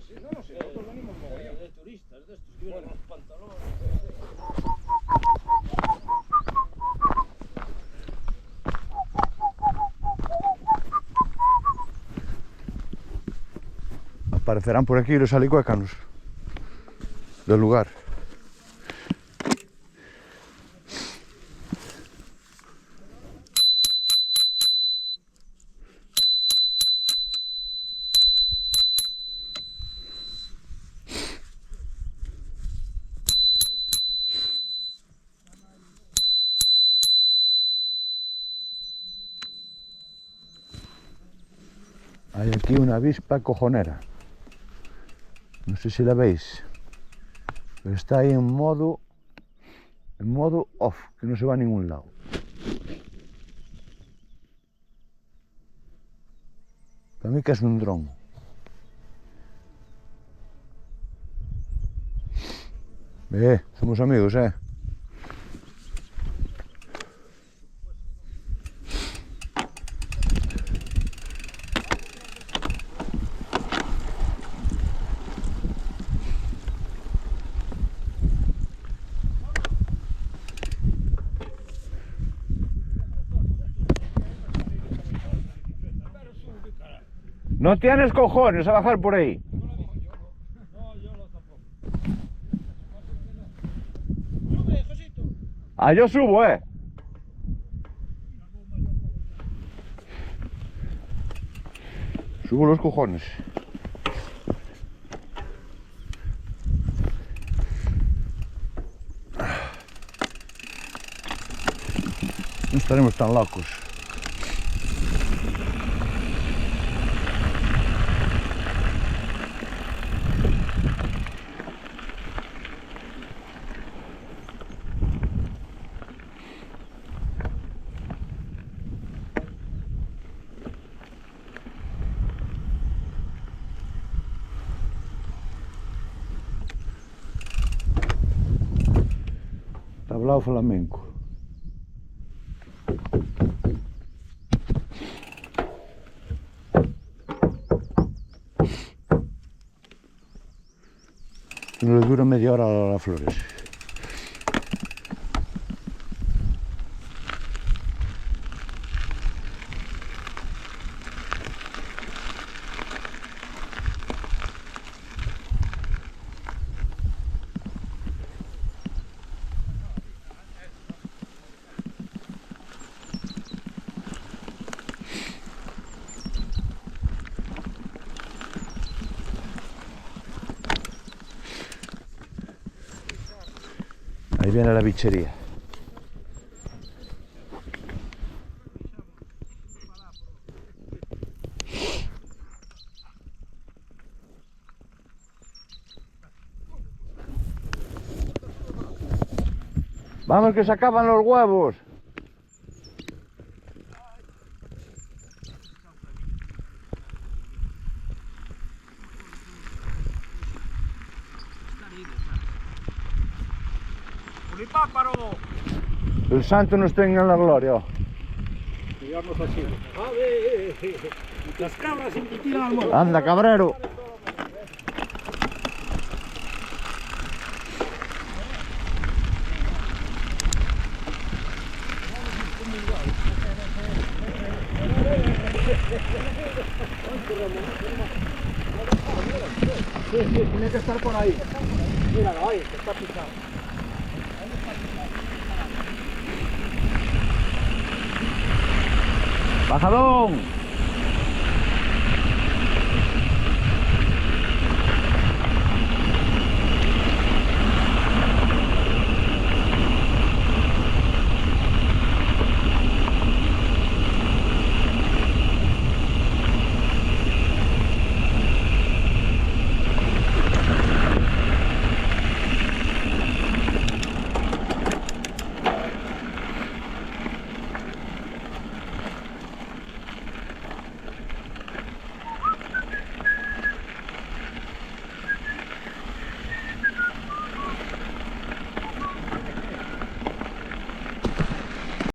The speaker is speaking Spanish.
Sí, no, no sé, nosotros venimos mogollón. De turistas, de estos que vienen con los pantalones. Aparecerán por aquí los alicuécanos del lugar. Hay aquí una avispa cojonera. No sé si la veis, pero está ahí en modo off, que no se va a ningún lado. Para mí que es un dron. Somos amigos, No tienes cojones a bajar por ahí. No, yo no tampoco. Sube, Josito. Ah, yo subo, Subo los cojones. No estaremos tan locos. Tablao flamenco. No le dura media hora a las flores. Ahí viene la bichería. Vamos que se acaban los huevos. ¡Pulipáparo! El santo nos tenga en la gloria. Digamos así. A ver, las cabras siempre tiran al muerto. Anda, cabrero. Sí, tiene que estar por ahí. Míralo, ahí, que está pisado. Bajadón.